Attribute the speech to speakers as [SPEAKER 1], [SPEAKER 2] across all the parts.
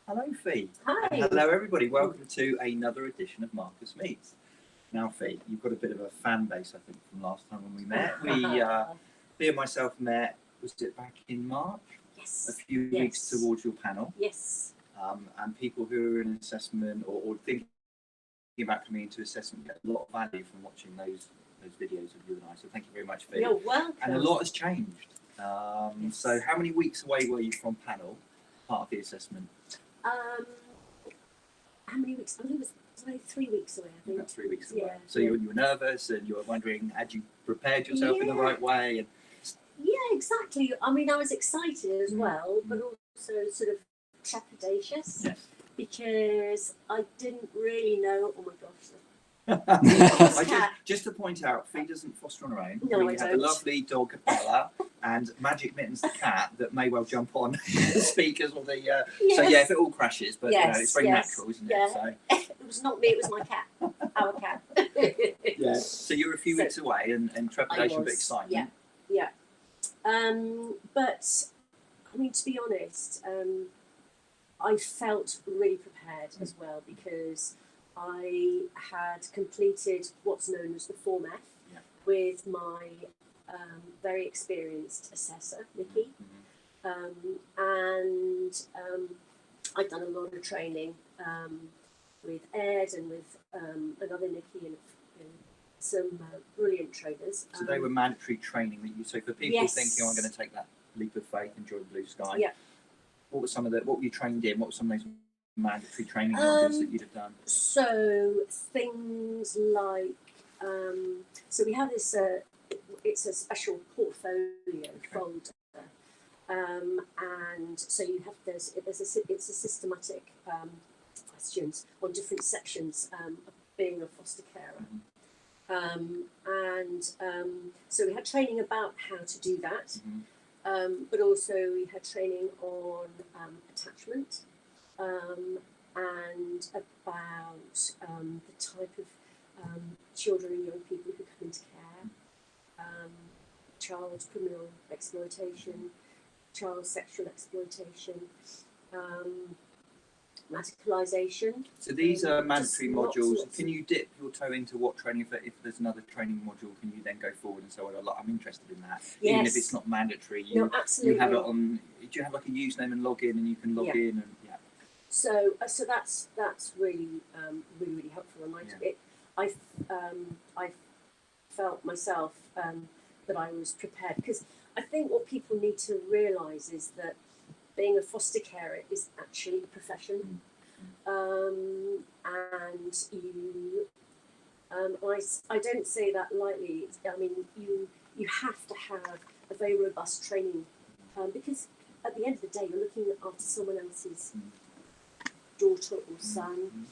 [SPEAKER 1] Hello, Fee.
[SPEAKER 2] Hi.
[SPEAKER 1] And hello, everybody. Welcome to another edition of Marcus Meets. Now, Fee, you've got a bit of a fan base, I think, from last time when we met. Fee and myself met, was it back in March?
[SPEAKER 2] Yes.
[SPEAKER 1] A few weeks towards your panel.
[SPEAKER 2] Yes.
[SPEAKER 1] And people who are in assessment or thinking about coming into assessment get a lot of value from watching those videos of you and I. So thank you very much, Fee.
[SPEAKER 2] You're welcome.
[SPEAKER 1] And a lot has changed. So how many weeks away were you from panel, part of the assessment?
[SPEAKER 2] How many weeks? I think it was only 3 weeks away, I think.
[SPEAKER 1] About 3 weeks away.
[SPEAKER 2] Yeah.
[SPEAKER 1] So you were nervous and you were wondering, had you prepared yourself in the right way? And
[SPEAKER 2] yeah, exactly. I mean, I was excited as well, but also sort of trepidatious.
[SPEAKER 1] Yes.
[SPEAKER 2] Because I didn't really know, oh my gosh.
[SPEAKER 1] Just to point out, Fee doesn't foster on her own.
[SPEAKER 2] No,
[SPEAKER 1] we have a lovely dog, Bella, and Magic Mittens, the cat, that may well jump on the speakers or the.
[SPEAKER 2] Yes.
[SPEAKER 1] So yeah, if it all crashes, but you know, it's very natural, isn't it?
[SPEAKER 2] Yeah.
[SPEAKER 1] So.
[SPEAKER 2] It was not me; it was my cat, our cat.
[SPEAKER 1] Yeah. So you were a few weeks away, and trepidation, but excitement.
[SPEAKER 2] Yeah. But I mean, to be honest, I felt really prepared as well because I had completed what's known as the Form F with my very experienced assessor, Nikki. And I'd done a lot of training with Ed and with another Nikki and some brilliant trainers.
[SPEAKER 1] So they were mandatory training that you. So for people thinking, oh, I'm going to take that leap of faith and join Blue Sky. Yeah. What were what were you trained in? What were some of those mandatory training modules that you'd have done? So things like,
[SPEAKER 2] so we have this, it's a special portfolio folder. And so you have, it's a systematic questions on different sections of being a foster carer. So we had training about how to do that. But also we had training on attachment and about the type of children and young people who come into care, child criminal exploitation, child sexual exploitation, radicalisation.
[SPEAKER 1] So these are mandatory modules. Can you dip your toe into what training, if there's another training module, can you then go forward and say, well, I'm interested in that? Yes. Even if it's not mandatory, you have it on, do you have like a username and login and you can log in? And
[SPEAKER 2] So that's really, really helpful. And I felt myself that I was prepared, because I think what people need to realise is that being a foster carer is actually a profession, and you, I don't say that lightly. I mean, you have to have a very robust training, because at the end of the day, you're looking after someone else's daughter or son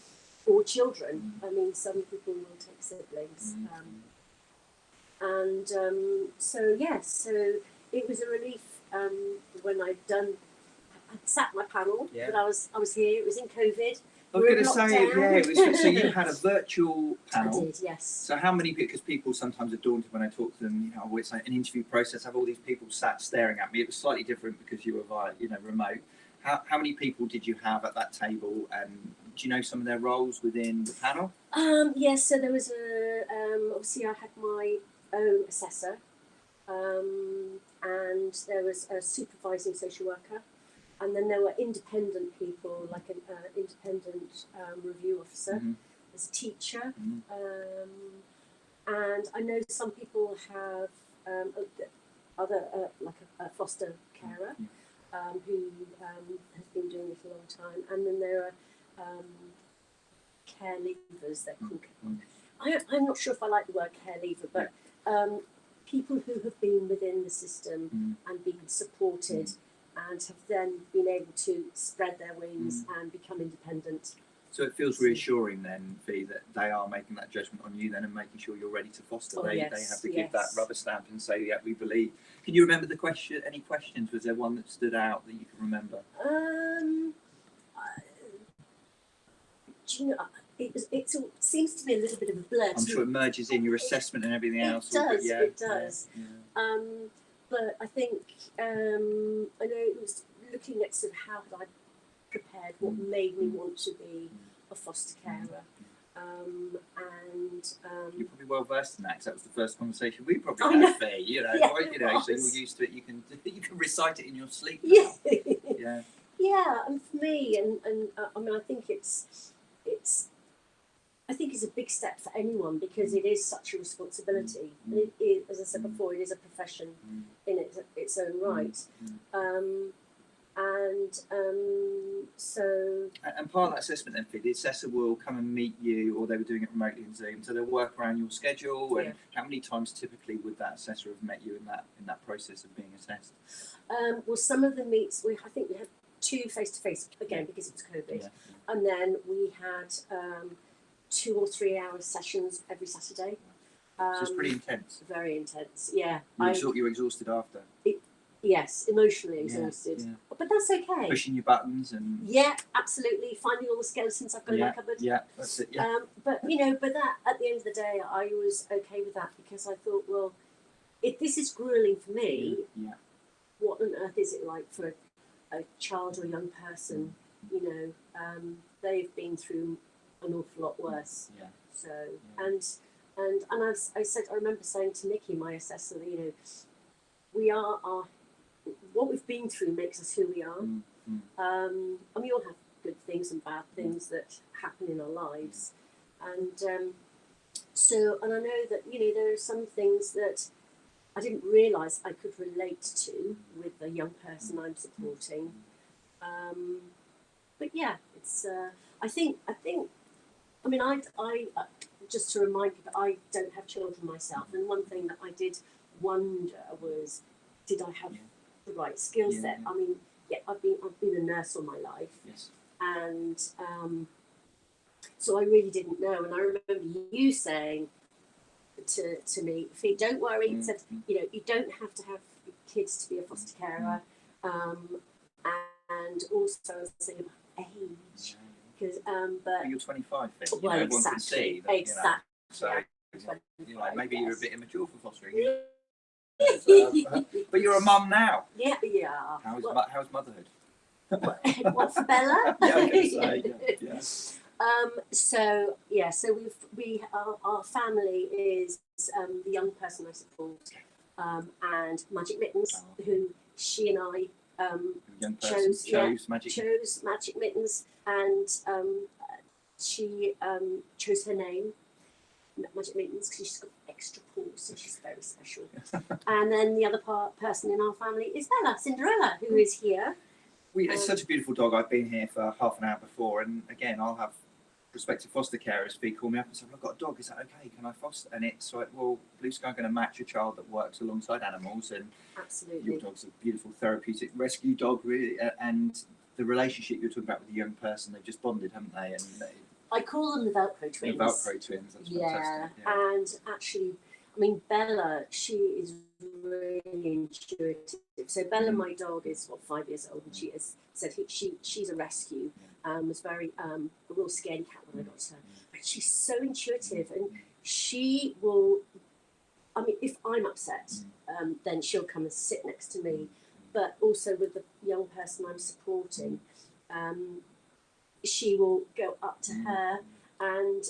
[SPEAKER 2] or children. I mean, some people will take siblings, so it was a relief when I'd sat my panel, but I was here. It was in COVID.
[SPEAKER 1] I was going to say, it was, so you had a virtual panel.
[SPEAKER 2] I did, yes.
[SPEAKER 1] So how many, because people sometimes are daunted when I talk to them, it's like an interview process, I have all these people sat staring at me. It was slightly different because you were via, remote. How many people did you have at that table, and do you know some of their roles within the panel?
[SPEAKER 2] Yes, so there was obviously I had my own assessor, and there was a supervising social worker, and then there were independent people, like an independent review officer, there's a teacher, and I know some people have other, like a foster carer, who has been doing it a long time, and then there are care leavers, they're called. I'm not sure if I like the word care leaver, but people who have been within the system and been supported and have then been able to spread their wings and become independent.
[SPEAKER 1] So it feels reassuring then, Fee, that they are making that judgment on you then and making sure you're ready to foster. They have to give that rubber stamp and say, yeah, we believe. Can you remember the question? Any questions? Was there one that stood out that you can remember?
[SPEAKER 2] Do you know, it seems to be a little bit of a blur.
[SPEAKER 1] I'm sure it merges in your assessment and everything else.
[SPEAKER 2] It does. But I think I know it was looking at sort of how had I prepared, what made me want to be a foster carer.
[SPEAKER 1] You're probably well versed in that, because that was the first conversation we
[SPEAKER 2] I
[SPEAKER 1] probably
[SPEAKER 2] know.
[SPEAKER 1] had, Faye, you know,
[SPEAKER 2] Yeah,
[SPEAKER 1] right? You know, so
[SPEAKER 2] it
[SPEAKER 1] you're
[SPEAKER 2] was.
[SPEAKER 1] used to it. You can recite it in your sleep.
[SPEAKER 2] Yeah.
[SPEAKER 1] Yeah.
[SPEAKER 2] Yeah, and for me, and I mean, I think it's a big step for anyone, because it is such a responsibility. And it is, as I said before, it is a profession in its own right. So.
[SPEAKER 1] And part of that assessment then, Faye, the assessor will come and meet you, or they were doing it remotely in Zoom, so they'll work around your schedule. And how many times typically would that assessor have met you in that process of being assessed?
[SPEAKER 2] Well, some of the meets I think we had 2 face-to-face, again because it was COVID, and then we had 2 or 3 hour sessions every Saturday.
[SPEAKER 1] So it's pretty intense.
[SPEAKER 2] Very intense, yeah.
[SPEAKER 1] You're exhausted after.
[SPEAKER 2] Yes, emotionally exhausted, but that's okay.
[SPEAKER 1] Pushing your buttons and.
[SPEAKER 2] Yeah, absolutely. Finding all the skeletons I've got in my cupboard.
[SPEAKER 1] Yeah, that's it. Yeah.
[SPEAKER 2] But that at the end of the day, I was okay with that, because I thought, well, if this is grueling for me, what on earth is it like for a child or young person? You know, they've been through an awful lot worse. Yeah. So and I remember saying to Nikki, my assessor, that, you know, we are what we've been through makes us who we are. And we all have good things and bad things that happen in our lives, and I know that, you know, there are some things that I didn't realise I could relate to with the young person I'm supporting. But yeah, it's I think I mean, I just to remind people, I don't have children myself, and one thing that I did wonder was, did I have the right skill set? I mean, I've been a nurse all my life, and so I really didn't know. And I remember you saying to me, Fee, don't worry. You said, you know, you don't have to have kids to be a foster carer, and also I was saying about age, because but
[SPEAKER 1] you're 25, Fee.
[SPEAKER 2] Well,
[SPEAKER 1] everyone can see that,
[SPEAKER 2] exactly.
[SPEAKER 1] You know, so you know, maybe you're a bit immature for fostering. But you're a mum now.
[SPEAKER 2] Yeah.
[SPEAKER 1] How's motherhood?
[SPEAKER 2] What for Bella? So our family is the young person I support, and Magic Mittens, who she and I chose Magic Mittens, and she chose her name, Magic Mittens, because she's got extra paws, so she's very special. And then the other person in our family is Bella, Cinderella, who is here.
[SPEAKER 1] It's such a beautiful dog. I've been here for half an hour before, and again, I'll have prospective foster carers call me up and say, "I've got a dog. Is that okay? Can I foster?" And it's like, well, Blue Sky going to match a child that works alongside animals, and
[SPEAKER 2] absolutely,
[SPEAKER 1] your dog's a beautiful therapeutic rescue dog, really. And the relationship you're talking about with the young person, they've just bonded, haven't they? And
[SPEAKER 2] I call them the Velcro twins.
[SPEAKER 1] The Velcro twins. That's fantastic. Yeah,
[SPEAKER 2] and actually, I mean, Bella, she is really intuitive. So Bella, my dog, is 5 years old, and she has said she's a rescue. Was very a real scaredy cat when I got her, but she's so intuitive, and she will. I mean, if I'm upset, then she'll come and sit next to me. But also with the young person I'm supporting, she will go up to her, and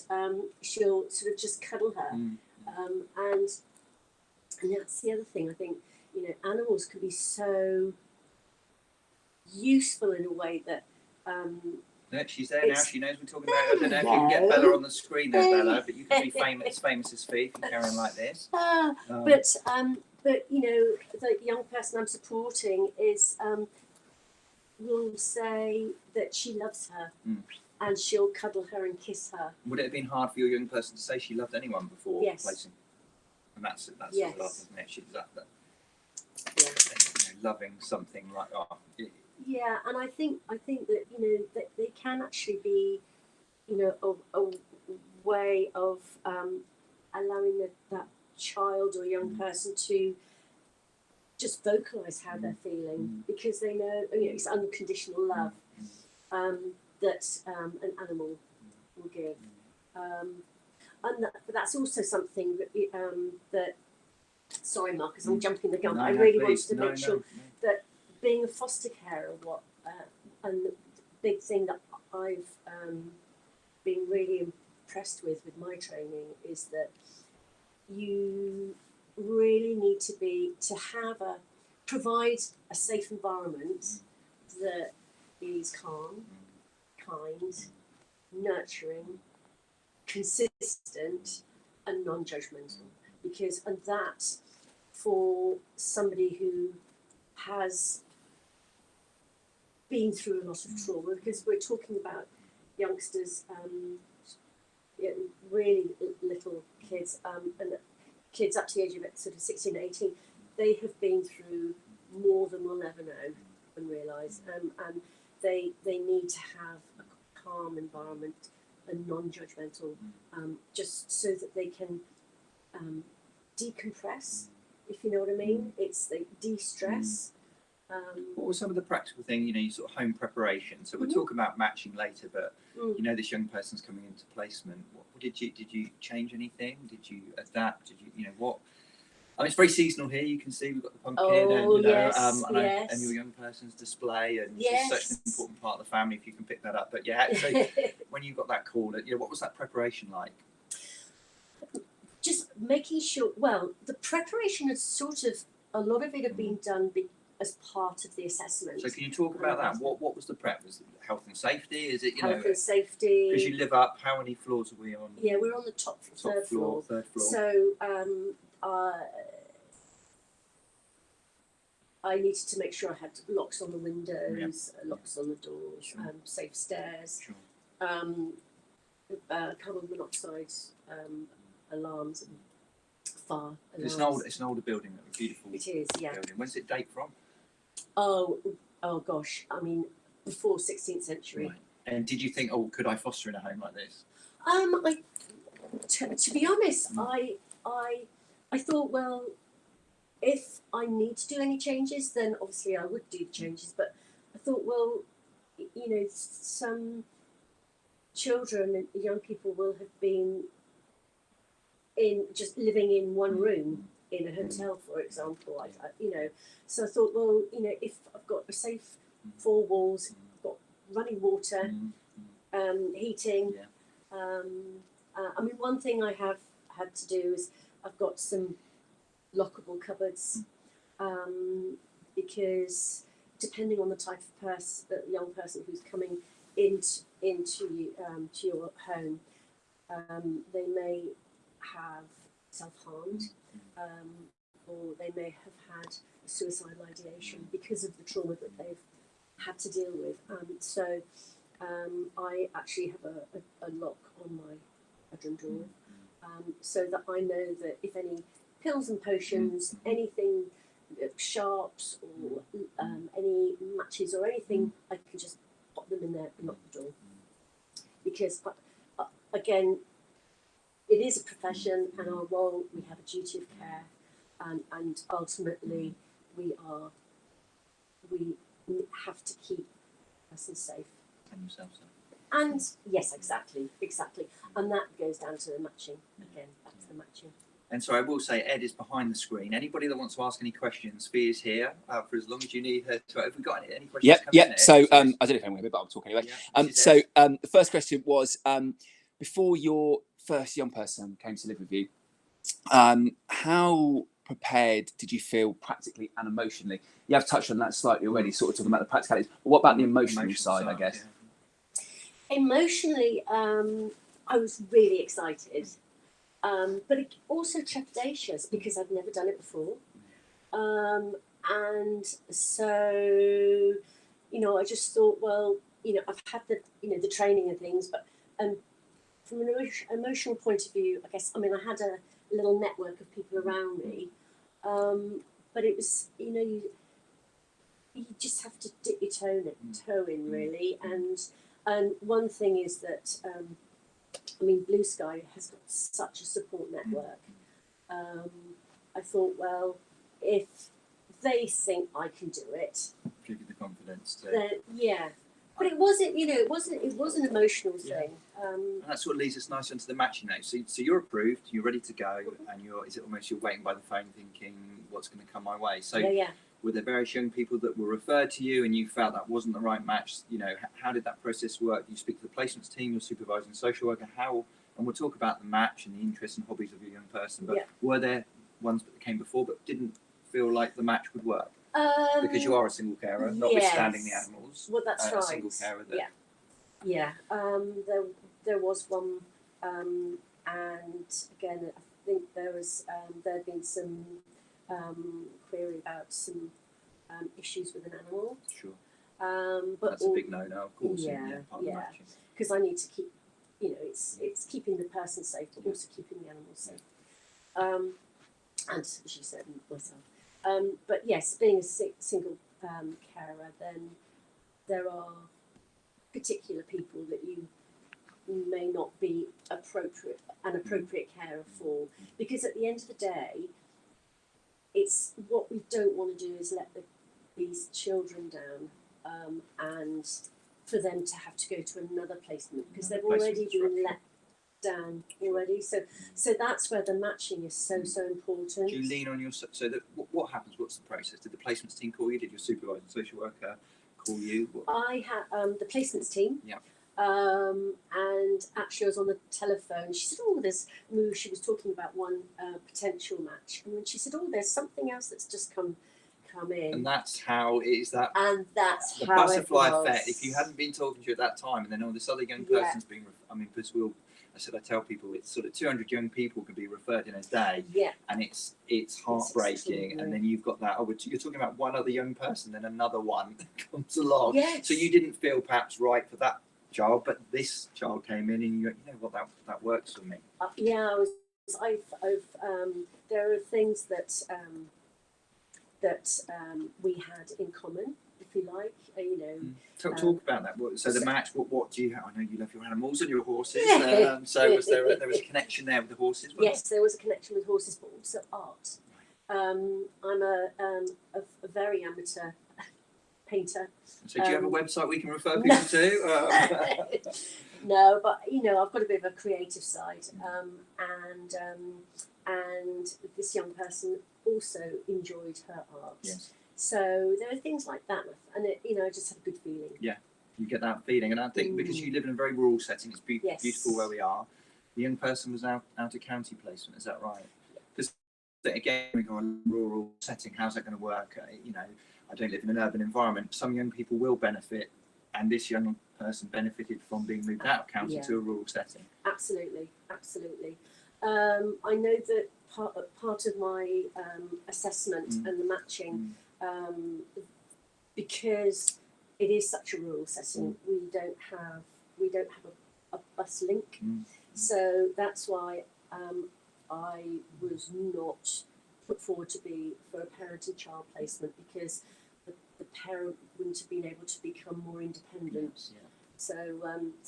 [SPEAKER 2] she'll sort of just cuddle her, and that's the other thing. I think, you know, animals can be so useful in a way that.
[SPEAKER 1] She's there now. She knows we're talking about. I don't know if you can get Bella on the screen there, Bella, but you can be famous as Fee if you carry on like this. But
[SPEAKER 2] you know, the young person I'm supporting is will say that she loves her, and she'll cuddle her and kiss her.
[SPEAKER 1] Would it have been hard for your young person to say she loved anyone before placing? And that's
[SPEAKER 2] yes.
[SPEAKER 1] a lot, isn't it? She's that you know, loving something like
[SPEAKER 2] Yeah, and I think that, you know, that they can actually be, you know, a way of allowing that child or young person to just vocalise how they're feeling, because they know, you know, it's unconditional love that an animal will give, but that's also something that sorry, Marcus, I'm jumping the gun. I really wanted to make sure that being a foster carer, and big thing that I've been really impressed with my training is that you really need to provide a safe environment that is calm, kind, nurturing, consistent, and non-judgmental. And that, for somebody who has been through a lot of trauma, because we're talking about youngsters, really little kids, and kids up to the age of sort of 16, 18, they have been through more than we'll ever know and realise, and they need to have a calm environment and non-judgmental, just so that they can decompress, if you know what I mean. It's they de-stress.
[SPEAKER 1] What were some of the practical things, you sort of home preparation? So we'll talk about matching later, but this young person's coming into placement. What did you change anything? Did you adapt? Did you what? I mean, it's very seasonal here. You can see we've got the pumpkin, and your young person's display, and it's such an important part of the family if you can pick that up. But yeah, so when you got that call, what was that preparation like?
[SPEAKER 2] Just making sure. Well, the preparation is sort of a lot of it had been done as part of the assessment.
[SPEAKER 1] So can you talk about that? What was the prep? Was it health and safety? Is it
[SPEAKER 2] health and safety?
[SPEAKER 1] Because you live up. How many floors are we on?
[SPEAKER 2] Yeah, we're on the third floor.
[SPEAKER 1] Third floor.
[SPEAKER 2] So I needed to make sure I had locks on the windows, locks on the doors, safe stairs, carbon monoxide alarms, and fire alarms.
[SPEAKER 1] It's an older building, a beautiful.
[SPEAKER 2] It is, yeah.
[SPEAKER 1] Building. When's it date from?
[SPEAKER 2] Oh gosh! I mean, before 16th century.
[SPEAKER 1] Right. And did you think, could I foster in a home like this?
[SPEAKER 2] To be honest, I thought, well, if I need to do any changes, then obviously I would do the changes. But I thought, well, some children and young people will have been just living in one room in a hotel, for example. So I thought, well, if I've got a safe 4 walls, I've got running water, heating. I mean, one thing I have had to do is I've got some lockable cupboards, because depending on the type of young person who's coming into to your home, they may have self-harmed, or they may have had suicidal ideation because of the trauma that they've had to deal with. So I actually have a lock on my bedroom door, so that I know that if any pills and potions, anything sharps, or any matches or anything, I can just pop them in there and lock the door. Because again, it is a profession, and our role, we have a duty of care, and ultimately we have to keep the person safe.
[SPEAKER 1] And yourself safe.
[SPEAKER 2] And yes, exactly. And that goes down to the matching again. Back to the matching.
[SPEAKER 1] And so I will say, Ed is behind the screen. Anybody that wants to ask any questions, Fee is here for as long as you need her to. Have we got any questions?
[SPEAKER 3] Yep. So I don't know if I'm going to, but I'll talk anyway. The first question was, before your first young person came to live with you, how prepared did you feel practically and emotionally? You have touched on that slightly already, sort of talking about the practicalities. But what about the emotional side, I guess?
[SPEAKER 2] Yeah. Emotionally, I was really excited. But also trepidatious, because I've never done it before. And so, I just thought, well, I've had the training and things, but from an emotional point of view, I guess, I had a little network of people around me, but it was, you just have to dip your toe in really. And one thing is that, Blue Sky has got such a support network. I thought, well, if they think I can do it,
[SPEAKER 1] give you the confidence to.
[SPEAKER 2] Then, yeah. But it wasn't, it was an emotional thing.
[SPEAKER 1] And that sort of leads us nicely into the matching now. So you're approved, you're ready to go, and you're waiting by the phone thinking, what's going to come my way? So Were there various young people that were referred to you and you felt that wasn't the right match? You know, how did that process work? Do you speak to the placements team, your supervising social worker? How? And we'll talk about the match and the interests and hobbies of your young person. But were there ones that came before but didn't feel like the match would work? Because you are a single carer, notwithstanding the animals.
[SPEAKER 2] Well, that's right.
[SPEAKER 1] A single carer. That,
[SPEAKER 2] There was one, and again, I think there had been some query about some issues with an animal.
[SPEAKER 1] Sure.
[SPEAKER 2] But
[SPEAKER 1] that's a big no-no, of course.
[SPEAKER 2] Because I need to keep, it's keeping the person safe, but also keeping the animals safe. And as you said, myself. But yes, being a single carer, then there are particular people that you may not be an appropriate carer for, because at the end of the day, it's what we don't want to do is let these children down, and for them to have to go to another placement because they've already been let down already. So that's where the matching is so important.
[SPEAKER 1] Do you lean on your what happens? What's the process? Did the placements team call you? Did your supervisor social worker call you?
[SPEAKER 2] I had the placements team.
[SPEAKER 1] Yeah.
[SPEAKER 2] And actually I was on the telephone. She said, she was talking about one potential match, and then she said, there's something else that's just come in. And
[SPEAKER 1] that's how it is that.
[SPEAKER 2] And that's
[SPEAKER 1] the
[SPEAKER 2] how
[SPEAKER 1] butterfly
[SPEAKER 2] it was.
[SPEAKER 1] effect. If you hadn't been talking to you at that time, and then all this other young person's being, because I tell people it's sort of 200 young people can be referred in a day, and it's heartbreaking. And then you've got that. You're talking about one other young person, then another one comes along.
[SPEAKER 2] Yes.
[SPEAKER 1] So you didn't feel perhaps right for that child, but this child came in, and you know what, that works for me.
[SPEAKER 2] There are things that we had in common, if you like.
[SPEAKER 1] Talk about that. So the match. What do you have? I know you love your animals and your horses. So there was a connection there with the horses?
[SPEAKER 2] Yes, there was a connection with horses, but also art. I'm a very amateur painter.
[SPEAKER 1] So do you have a website we can refer people to?
[SPEAKER 2] No, but I've got a bit of a creative side, and this young person also enjoyed her art.
[SPEAKER 1] Yes.
[SPEAKER 2] So there are things like that, and I just had a good feeling.
[SPEAKER 1] Yeah, you get that feeling, and I think because you live in a very rural setting, it's beautiful where we are. The young person was out of county placement, is that right? Because again, we go on a rural setting. How's that going to work? I don't live in an urban environment. Some young people will benefit, and this young person benefited from being moved out of county to a rural setting.
[SPEAKER 2] Absolutely. I know that part of my assessment and the matching, because it is such a rural setting, we don't have a bus link, so that's why I was not put forward to be for a parent and child placement, because the parent wouldn't have been able to become more independent. So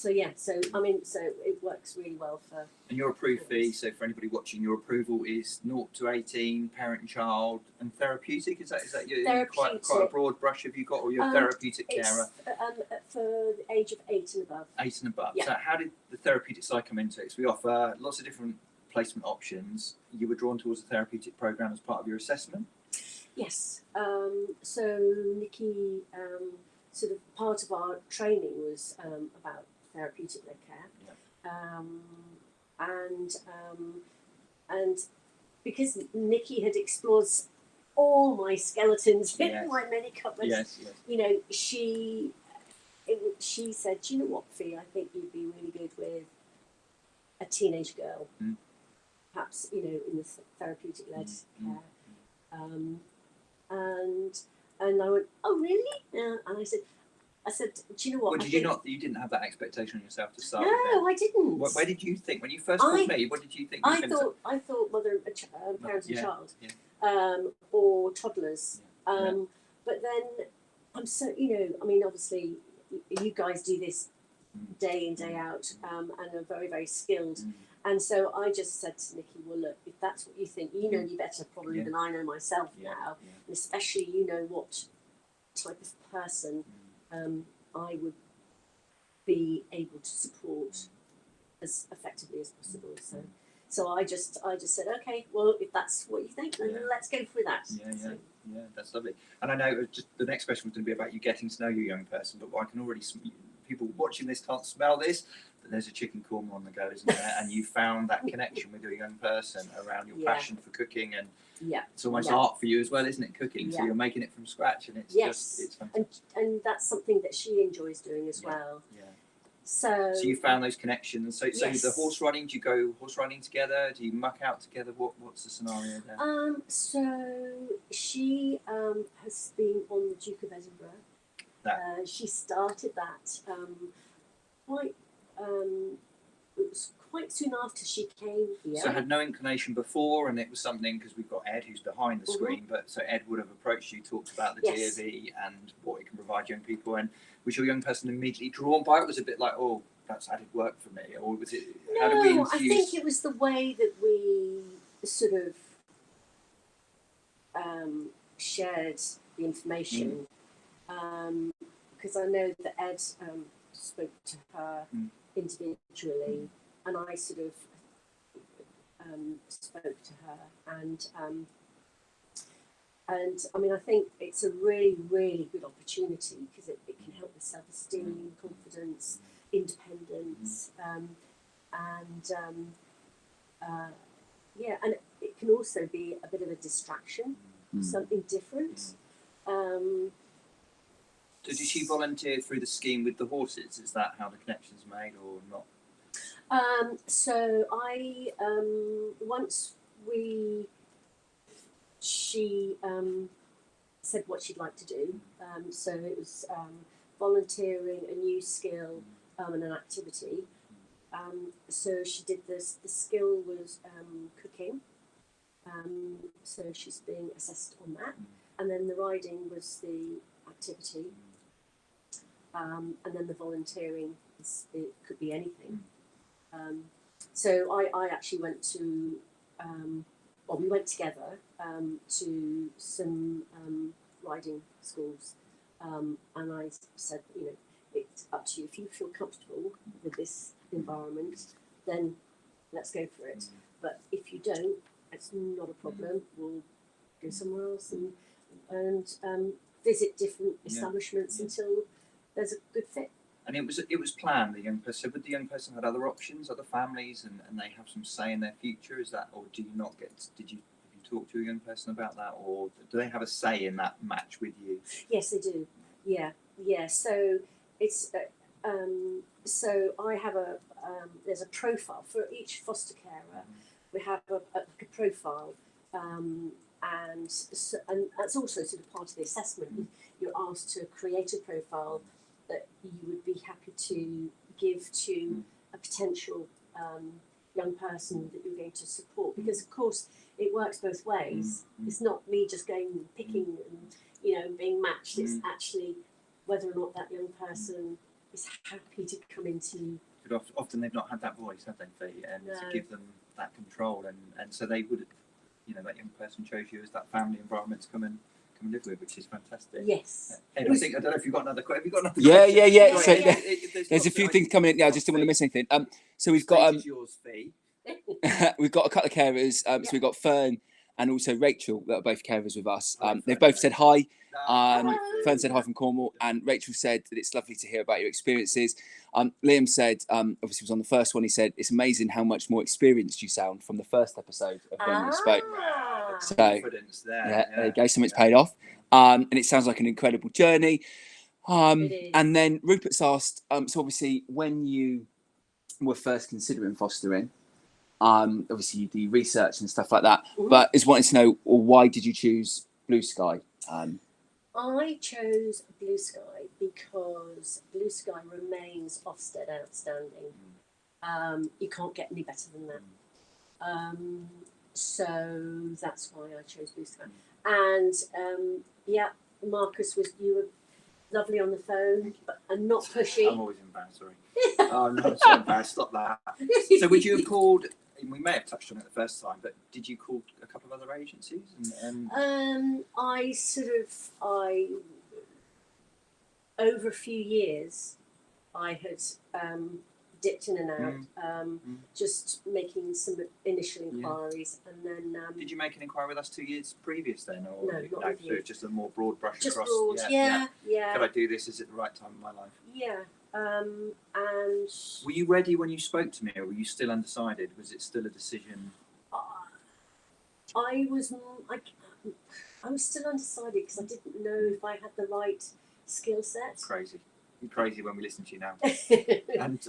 [SPEAKER 2] it works really well for.
[SPEAKER 1] And your approved fee, so for anybody watching, your approval is 0 to 18, parent and child, and therapeutic. Is that your quite a broad brush have you got, or your therapeutic carer?
[SPEAKER 2] For the age of 8 and above.
[SPEAKER 1] 8 and above.
[SPEAKER 2] Yeah.
[SPEAKER 1] So how did the therapeutic side come into it? So we offer lots of different placement options. You were drawn towards the therapeutic program as part of your assessment?
[SPEAKER 2] Yes. So Nikki, sort of part of our training was about therapeutic led care, and because Nikki had explored all my skeletons in my many cupboards, she said, "Do you know what, Fee? I think you'd be really good with a teenage girl, perhaps in the therapeutic led care." And I went, "Oh, really?" And I said, "Do you know what?"
[SPEAKER 1] You didn't have that expectation on yourself to start with?
[SPEAKER 2] No, I didn't.
[SPEAKER 1] Where did you think when you first called me? What did you think?
[SPEAKER 2] I thought mother, parent and child, or toddlers. But then obviously, you guys do this day in, day out, and are very, very skilled. And so I just said to Nikki, "Well, look, if that's what you think, you know you better probably than I know myself now, and especially you know what type of person I would be able to support as effectively as possible." So I just said, "Okay, well, if that's what you think, then let's go for that."
[SPEAKER 1] Yeah, that's lovely. And I know just the next question was going to be about you getting to know your young person, but I can already people watching this can't smell this, but there's a chicken korma on the go, isn't there? And you found that connection with your young person around your passion for cooking, and it's almost art for you as well, isn't it? Cooking, so you're making it from scratch, and it's just it's fantastic.
[SPEAKER 2] And that's something that she enjoys doing as well.
[SPEAKER 1] Yeah.
[SPEAKER 2] So
[SPEAKER 1] you found those connections. So the horse riding, do you go horse riding together? Do you muck out together? What's the scenario there?
[SPEAKER 2] So she has been on the Duke of Edinburgh. She started that quite it was quite soon after she came here.
[SPEAKER 1] So had no inclination before, and it was something, because we've got Ed who's behind the screen, but so Ed would have approached you, talked about the GAV and what it can provide young people, and was your young person immediately drawn by it? Was it a bit like, oh, that's added work for me, or was it? How do we infuse?
[SPEAKER 2] I think it was the way that we sort of shared the information, because I know that Ed spoke to her individually, and I sort of spoke to her, and I mean, I think it's a really, really good opportunity, because it can help with self-esteem, confidence, independence, and it can also be a bit of a distraction, something different.
[SPEAKER 1] So did she volunteer through the scheme with the horses? Is that how the connection's made, or not?
[SPEAKER 2] So I once she said what she'd like to do. So it was volunteering, a new skill, and an activity. So she did this. The skill was cooking. So she's being assessed on that, and then the riding was the activity, and then the volunteering it could be anything. So I actually went to, we went together to some riding schools, and I said, it's up to you. If you feel comfortable with this environment, then let's go for it. But if you don't, it's not a problem. We'll go somewhere else and visit different establishments until there's a good fit.
[SPEAKER 1] And it was planned, the young person. So would the young person had other options, other families, and they have some say in their future? Is that, or do you not get? Have you talked to a young person about that, or do they have a say in that match with you?
[SPEAKER 2] Yes, they do. Yeah. So it's so I have there's a profile for each foster carer. We have a profile, and that's also sort of part of the assessment. You're asked to create a profile that you would be happy to give to a potential young person that you're going to support, because of course it works both ways. It's not me just going and picking and being matched. It's actually whether or not that young person is happy to come into.
[SPEAKER 1] But often they've not had that voice, have they? And to give them that control, and so they would, that young person chose you as that family environment to come and live with, which is fantastic.
[SPEAKER 2] Yes.
[SPEAKER 1] Ed, I don't know if you've got another question. Have you got another
[SPEAKER 3] question?
[SPEAKER 1] So
[SPEAKER 3] there's a few things coming in. Yeah, I just didn't want to miss anything. So we've got
[SPEAKER 1] yours, Fee.
[SPEAKER 3] we've got a couple of carers. So we've got Fern and also Rachel that are both carers with us. They've both said hi. Fern said hi from Cornwall, and Rachel said that it's lovely to hear about your experiences. Liam said, obviously was on the first one, he said, it's amazing how much more experienced you sound from the first episode of when you spoke.
[SPEAKER 1] So,
[SPEAKER 3] confidence there. There you go, something's paid off. And it sounds like an incredible journey. And then Rupert's asked, so obviously when you were first considering fostering, obviously you do research and stuff like that, but is wanting to know, why did you choose Blue Sky?
[SPEAKER 2] I chose Blue Sky because Blue Sky remains Ofsted outstanding. You can't get any better than that. So that's why I chose Blue Sky. And Marcus, you were lovely on the phone, and not pushy.
[SPEAKER 1] I'm always embarrassed, sorry. I'm not so embarrassed, stop that. So would you have called, we may have touched on it the first time, but did you call a couple of other agencies? Over a few years, I had
[SPEAKER 2] dipped in and out, just making some initial inquiries, and then.
[SPEAKER 1] Did you make an inquiry with us 2 years previous then, or
[SPEAKER 2] No, not with
[SPEAKER 1] so
[SPEAKER 2] you.
[SPEAKER 1] just a more broad brush
[SPEAKER 2] Just
[SPEAKER 1] across?
[SPEAKER 2] broad, yeah.
[SPEAKER 1] Could I do this? Is it the right time in my life?
[SPEAKER 2] Yeah, and.
[SPEAKER 1] Were you ready when you spoke to me, or were you still undecided? Was it still a decision?
[SPEAKER 2] I was still undecided because I didn't know if I had the right skill set.
[SPEAKER 1] Crazy. You're crazy when we listen to you now. And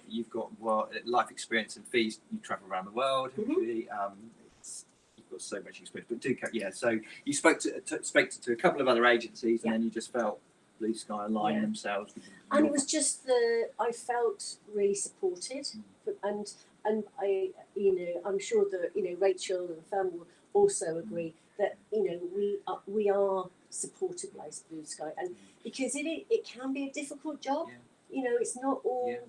[SPEAKER 1] you've got life experience and fees. You travel around the world. You've got so much experience. But so you spoke to a couple of other agencies, and then you just felt blue sky align themselves.
[SPEAKER 2] And it was just I felt really supported, and I, I'm sure that Rachel and Fiona will also agree that we are supported by Blue Sky, and because it can be a difficult job. It's not all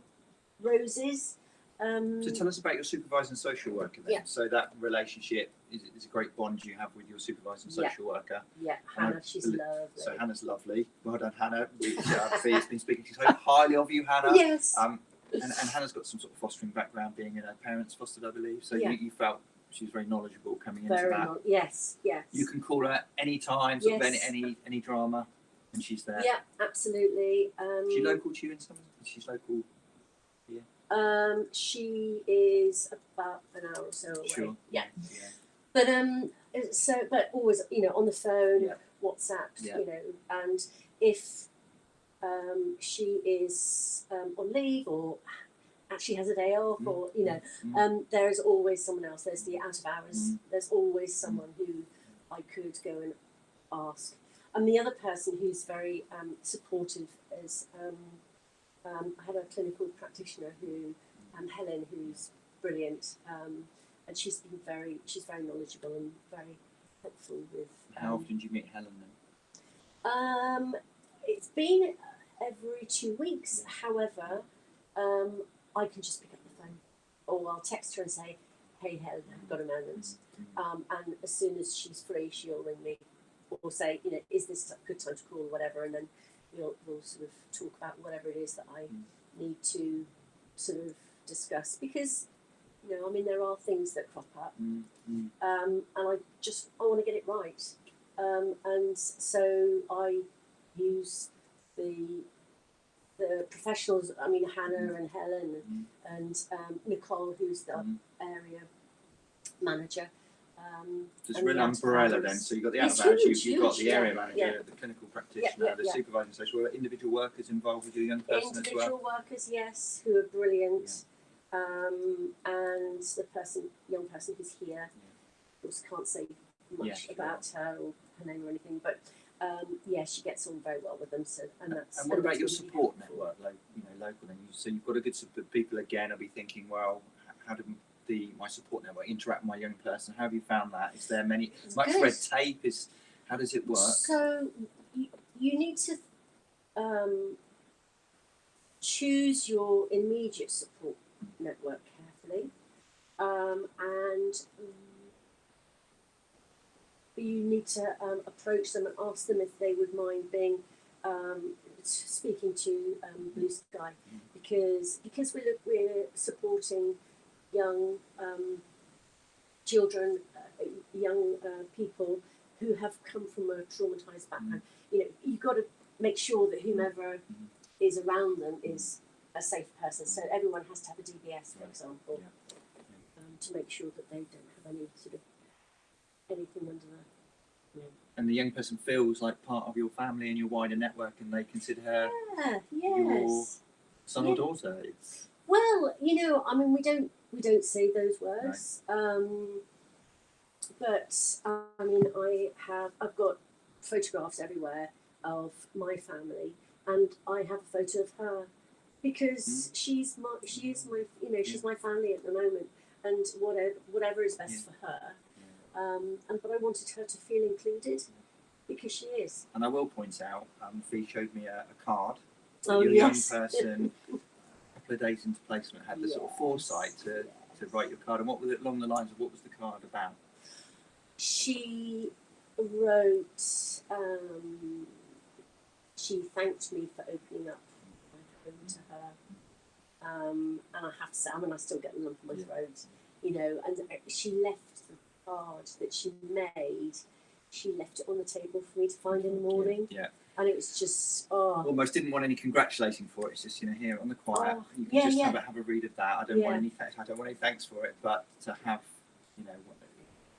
[SPEAKER 2] roses.
[SPEAKER 1] So tell us about your supervising social worker then. So that relationship is a great bond you have with your supervising social worker.
[SPEAKER 2] Yeah, Hannah, she's lovely.
[SPEAKER 1] So Hannah's lovely. Well done, Hannah. Fee's been speaking so highly of you, Hannah.
[SPEAKER 2] Yes.
[SPEAKER 1] And Hannah's got some sort of fostering background, being in her parents fostered, I believe. So you felt she was very knowledgeable coming into that.
[SPEAKER 2] Yes.
[SPEAKER 1] You can call her any time, sort of any drama, and she's there.
[SPEAKER 2] Yeah, absolutely.
[SPEAKER 1] Is she local to you in some? She's local.
[SPEAKER 2] She is about an hour or so away.
[SPEAKER 1] Sure.
[SPEAKER 2] Yeah. But but always, on the phone, WhatsApp, and if she is on leave or actually has a day off, or there is always someone else. There's the out of hours. There's always someone who I could go and ask. And the other person who's very supportive is. I had a clinical practitioner who, Helen, who's brilliant, and she's very knowledgeable and very helpful with.
[SPEAKER 1] How often do you meet Helen then?
[SPEAKER 2] It's been every 2 weeks. However, I can just pick up the phone, or I'll text her and say, "Hey Helen, I've got a moment," and as soon as she's free, she'll ring me, or say, "Is this a good time to call?" or whatever, and then. We'll sort of talk about whatever it is that I need to sort of discuss, because there are things that crop up, and I want to get it right, and so I use the professionals. Hannah and Helen and Nicole, who's the area manager.
[SPEAKER 1] There's a real umbrella then. So you've got the out of hours, you've got the area manager, the clinical practitioner, the supervising social worker, individual workers involved with your young person as well.
[SPEAKER 2] Individual workers, yes, who are brilliant. And the young person who's here, of course, can't say much about her or her name or anything, but she gets on very well with them. So, and
[SPEAKER 1] what about your support network, local? Then so you've got a good support. People again, I'll be thinking, well, how do my support network interact with my young person? How have you found that? Is there much red tape? How does it work?
[SPEAKER 2] So you need to choose your immediate support network carefully, and you need to approach them and ask them if they would mind being speaking to Blue Sky, because we're supporting young children, young people who have come from a traumatized background. You've got to make sure that whomever is around them is a safe person. So everyone has to have a DBS, for example, to make sure that they don't have any sort of anything under the.
[SPEAKER 1] And the young person feels like part of your family and your wider network, and they consider her your son or daughter.
[SPEAKER 2] Well, we don't say those words, but I've got photographs everywhere of my family, and I have a photo of her because she is my she's my family at the moment, and whatever is best for her. But I wanted her to feel included, because she is.
[SPEAKER 1] And I will point out, Fee showed me a card.
[SPEAKER 2] Oh,
[SPEAKER 1] your
[SPEAKER 2] yes.
[SPEAKER 1] young person, a couple of days into placement, had the sort of foresight to write your card. And what was it along the lines of what was the card about?
[SPEAKER 2] She wrote. She thanked me for opening up my home to her, and I have to say, I mean, I still get a lump in my throat, you know. And she left the card that she made. She left it on the table for me to find in the morning.
[SPEAKER 1] Yeah.
[SPEAKER 2] And it was just, oh.
[SPEAKER 1] Almost didn't want any congratulating for it. It's just, you know, here on the quiet, you can just have a read of that. I don't want any thanks for it, but to have, you know,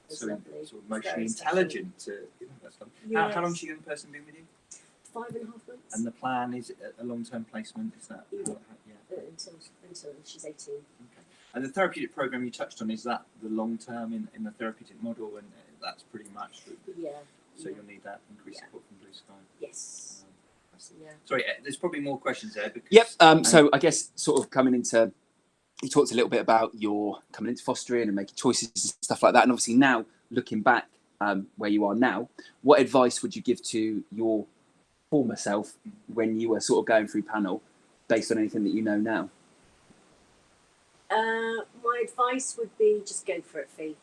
[SPEAKER 1] sort of emotionally intelligent to, you know, that stuff. Yes. How long's your young person been with you?
[SPEAKER 2] 5.5 months.
[SPEAKER 1] And the plan is a long-term placement. Is that?
[SPEAKER 2] Until she's 18.
[SPEAKER 1] Okay. And the therapeutic program you touched on, is that the long-term in the therapeutic model, and that's pretty much so you'll need that increased support from Blue Sky.
[SPEAKER 2] Yes.
[SPEAKER 1] Sorry, there's probably more questions there. Because,
[SPEAKER 3] yep. So I guess sort of coming into, you talked a little bit about your coming into fostering and making choices and stuff like that, and obviously now looking back where you are now, what advice would you give to your former self when you were sort of going through panel, based on anything that you know now?
[SPEAKER 2] My advice would be just go for it, Fee.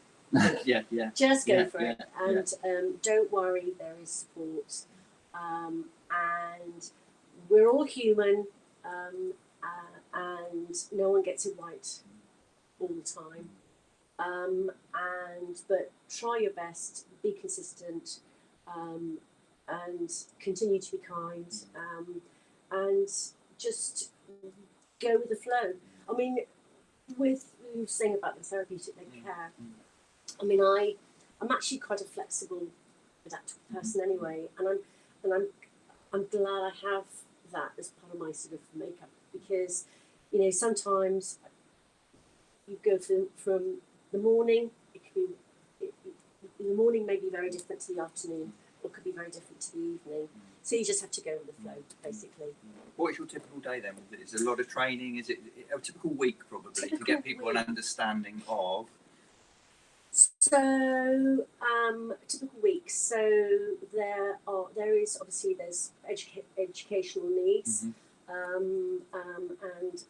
[SPEAKER 2] Just go for it, and don't worry, there is support, and we're all human, and no one gets it right all the time, but try your best, be consistent, and continue to be kind, and just go with the flow. I mean, with you saying about the therapeutic care, I mean, I'm actually quite a flexible, adaptable person anyway, and I'm glad I have that as part of my sort of makeup, because, you know, sometimes you go from the morning, it could be the morning may be very different to the afternoon, or could be very different to the evening. So you just have to go with the flow, basically.
[SPEAKER 1] What is your typical day then? Is it a lot of training? Is it a typical week, probably, to get people an understanding of?
[SPEAKER 2] So, typical week. So there's educational needs, and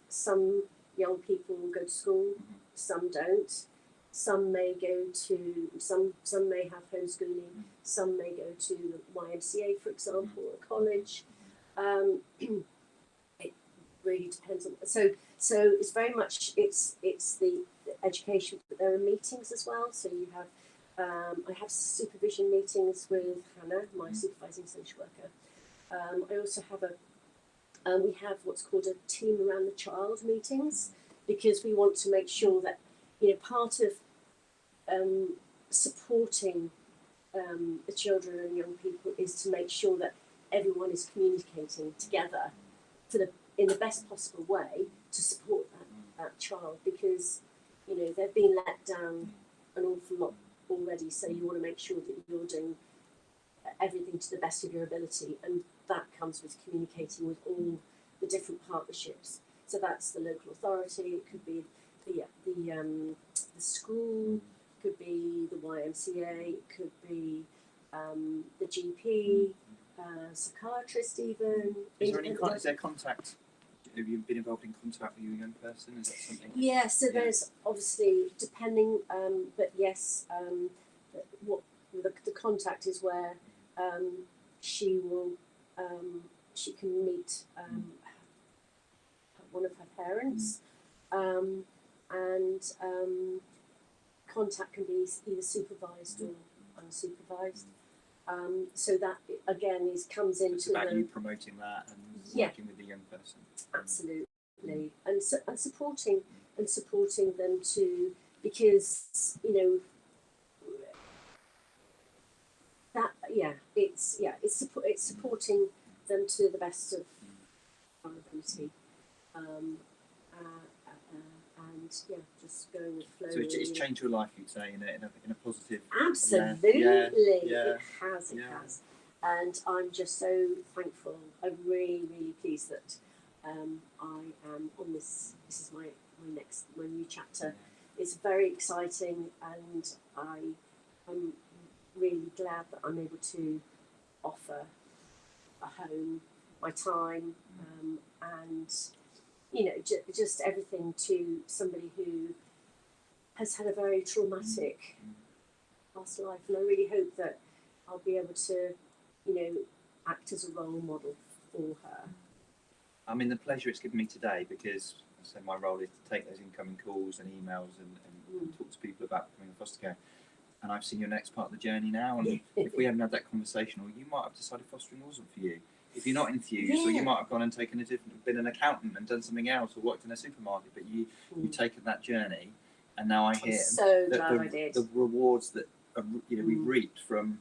[SPEAKER 2] some young people go to school, some don't. Some may go to some may have homeschooling. Some may go to the YMCA, for example, or college. It really depends on. So it's very much it's the education, but there are meetings as well. So you have I have supervision meetings with Hannah, my supervising social worker. I also have we have what's called a team around the child meetings, because we want to make sure that, you know, part of supporting the children and young people is to make sure that everyone is communicating together in the best possible way to support that child, because, you know, they've been let down an awful lot already, so you want to make sure that you're doing everything to the best of your ability, and that comes with communicating with all the different partnerships. So that's the local authority, it could be the school, could be the YMCA, it could be the GP, psychiatrist even.
[SPEAKER 1] Is there contact? Have you been involved in contact with your young person? Is that something?
[SPEAKER 2] Yeah, so there's obviously, depending, but yes, what the contact is where she will, she can meet one of her parents, and contact can be either supervised or unsupervised. So that again comes into
[SPEAKER 1] it's about you promoting that and working with the young person.
[SPEAKER 2] Absolutely, and supporting them too, because, you know, that it's supporting them to the best of our ability, and just going with the flow.
[SPEAKER 1] So it's changed your life, you'd say, in a positive.
[SPEAKER 2] Absolutely,
[SPEAKER 1] it
[SPEAKER 2] has. And I'm just so thankful. I'm really, really pleased that I am on this. This is my new chapter. It's very exciting, and I'm really glad that I'm able to offer a home, my time, and, you know, just everything to somebody who has had a very traumatic past life. And I really hope that I'll be able to, you know, act as a role model for her.
[SPEAKER 1] I mean, the pleasure it's given me today, because So my role is to take those incoming calls and emails and talk to people about becoming a foster care. And I've seen your next part of the journey now. And if we hadn't had that conversation, or you might have decided fostering wasn't for you. If you're not enthused, or you might have gone and taken been an accountant and done something else, or worked in a supermarket, but you've taken that journey, and now I hear the rewards that we've reaped from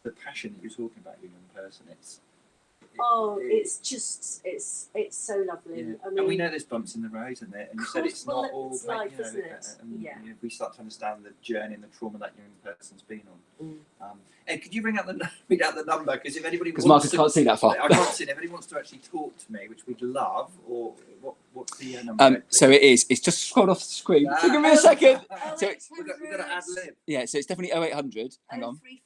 [SPEAKER 1] the passion that you're talking about, you young person.
[SPEAKER 2] It's so lovely.
[SPEAKER 1] Yeah.
[SPEAKER 2] I mean,
[SPEAKER 1] and we know there's bumps in the road, isn't there? And you said it's not all
[SPEAKER 2] it's life, isn't it?
[SPEAKER 1] And if we start to understand the journey and the trauma that young person's been on. Ed, could you read out the number? Because if anybody
[SPEAKER 3] Marcus can't see that far.
[SPEAKER 1] I can't see it. If anybody wants to actually talk to me, which we'd love, or what's the number?
[SPEAKER 3] So it's just scrolled off the screen. So give me a second. So
[SPEAKER 1] we've got to add lib.
[SPEAKER 3] Yeah, so it's definitely 0800. Hang on.
[SPEAKER 2] 035.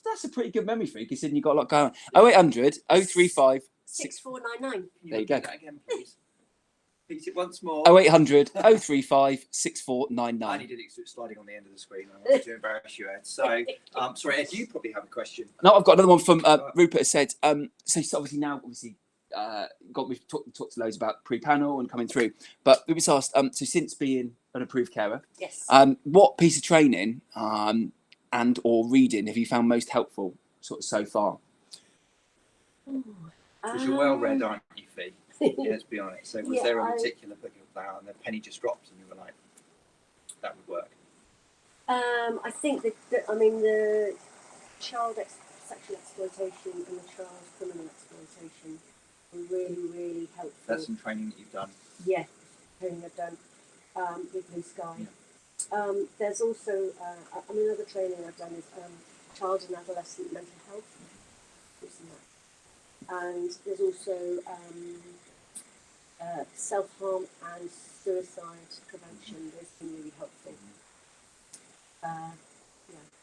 [SPEAKER 3] That's a pretty good memory for you, considering you've got a lot going on. 0800 035
[SPEAKER 2] 6499.
[SPEAKER 3] There you go.
[SPEAKER 1] That again, please. Repeat it once more.
[SPEAKER 3] 0800 035
[SPEAKER 1] I
[SPEAKER 3] 6499.
[SPEAKER 1] needed it sliding on the end of the screen. I wanted to embarrass you, Ed. So, sorry, Ed, you probably have a question.
[SPEAKER 3] No, I've got another one from Rupert. Has said, so obviously now, we've talked loads about pre-panel and coming through, but we was asked, so since being an approved carer,
[SPEAKER 2] Yes.
[SPEAKER 3] what piece of training and or reading have you found most helpful so far?
[SPEAKER 1] Because you're well read, aren't you, Fee? Yeah, let's be honest. So was there a particular book of that and the penny just dropped and you were like, that would work?
[SPEAKER 2] I think the child sexual exploitation and the child criminal exploitation were really, really helpful.
[SPEAKER 1] That's some training that you've done?
[SPEAKER 2] Yeah, training I've done with Blue Sky. Yeah. There's also, another training I've done is child and adolescent mental health. And there's also self-harm and suicide prevention. Those have been really helpful.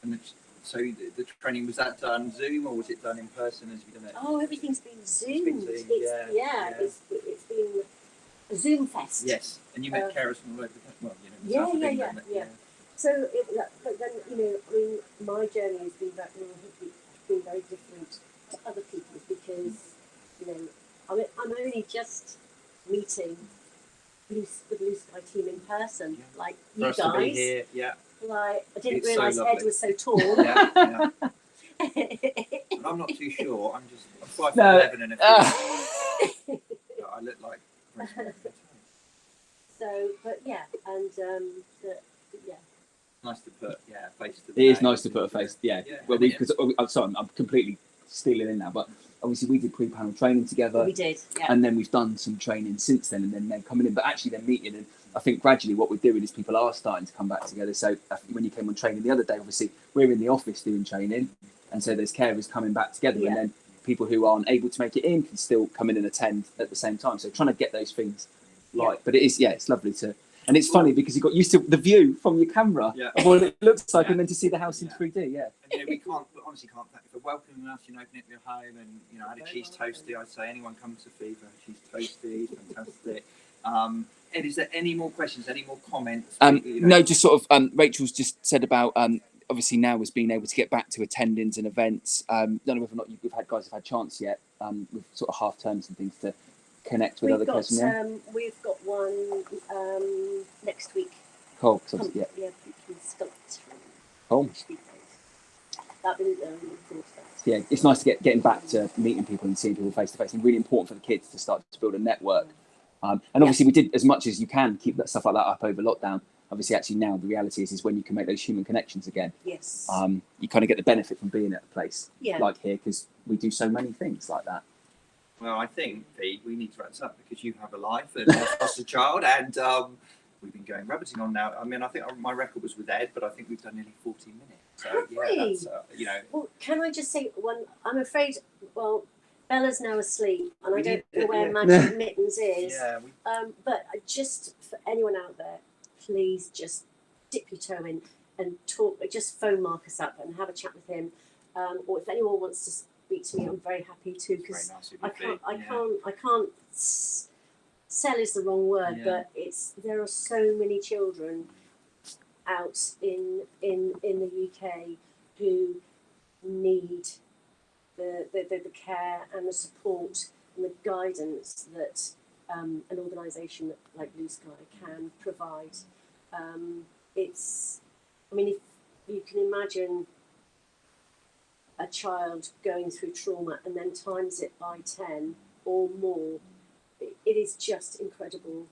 [SPEAKER 1] And so the training, was that done Zoom or was it done in person? As you done it?
[SPEAKER 2] Oh, everything's been Zoomed.
[SPEAKER 1] It's
[SPEAKER 2] It's been a Zoom fest.
[SPEAKER 1] Yes, and you met carers from all over the world.
[SPEAKER 2] Yeah. So, but then my journey has been very different to other people's because I'm only just meeting the Blue Sky team in person, like you guys.
[SPEAKER 1] To be here,
[SPEAKER 2] Like I didn't realise Ed was so tall.
[SPEAKER 1] Yeah. And I'm not too sure. I'm 5'11" and I look like. So, but yeah, and nice to put face to.
[SPEAKER 3] It is nice to put a face. Yeah. Well, because I'm sorry, I'm completely stealing in now, but obviously we did pre-panel training together.
[SPEAKER 2] We did, yeah.
[SPEAKER 3] And then we've done some training since then, and then they're coming in, but actually they're meeting. And I think gradually what we're doing is people are starting to come back together. So when you came on training the other day, obviously we're in the office doing training, and so there's carers coming back together, and then people who aren't able to make it in can still come in and attend at the same time. So trying to get those things right. But it is, it's lovely to. And it's funny because you got used to the view from your camera of what it looks like, and then to see the house in 3D. Yeah.
[SPEAKER 1] And, we honestly can't. If we're welcoming us, open up your home, and I had a cheese toasty. I'd say anyone comes to Fee for a cheese toasty. Fantastic. Ed, is there any more questions? Any more comments?
[SPEAKER 3] No, just sort of. Rachel's just said about obviously now was being able to get back to attendings and events. Don't know whether or not we've had guys have had chance yet with sort of half terms and things to connect with other personnel.
[SPEAKER 2] We've got one next week.
[SPEAKER 3] Cool.
[SPEAKER 2] Pumpkin sculpt.
[SPEAKER 3] Cool. Yeah, it's nice to getting back to meeting people and seeing people face to face, and really important for the kids to start to build a network. And obviously we did as much as you can keep that stuff like that up over lockdown. Obviously, actually now the reality is when you can make those human connections again.
[SPEAKER 2] Yes.
[SPEAKER 3] You kind of get the benefit from being at a place like here, because we do so many things like that.
[SPEAKER 1] Well, I think, Pete, we need to wrap this up because you have a life and a foster child, and we've been going rabbiting on now. I mean, I think my record was with Ed, but I think we've done nearly 40 minutes. So, that's,
[SPEAKER 2] Well, can I just say one? I'm afraid, Bella's now asleep, and I don't know where Magic Mittens is. But just for anyone out there, please just dip your toe in and talk. Just phone Marcus up and have a chat with him. Or if anyone wants to speak to me, I'm very happy to, because I can't sell is the wrong word, but there are so many children out in the UK who need the care and the support and the guidance that an organisation like Blue Sky can provide. It's, I mean, if you can imagine a child going through trauma and then times it by 10 or more, it is just incredible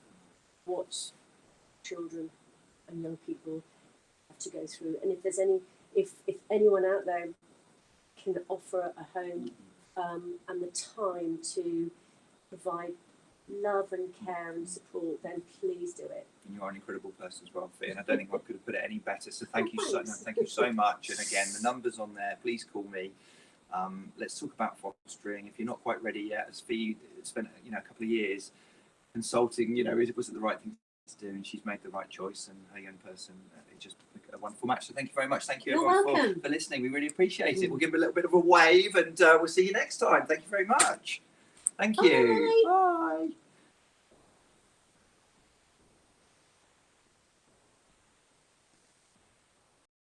[SPEAKER 2] what children and young people have to go through. And if there's if anyone out there can offer a home and the time to provide love and care and support, then please do it.
[SPEAKER 1] And you are an incredible person as well, Fiona. I don't think I could have put it any better. So thank you so much. And again, the number's on there. Please call me. Let's talk about fostering. If you're not quite ready yet, as Fee spent a couple of years consulting, was it the right thing to do? And she's made the right choice. And her young person, it's just a wonderful match. So thank you very much. Thank you everyone for listening. We really appreciate it. We'll give them a little bit of a wave, and we'll see you next time. Thank you very much. Thank you.
[SPEAKER 2] Bye.
[SPEAKER 1] Bye.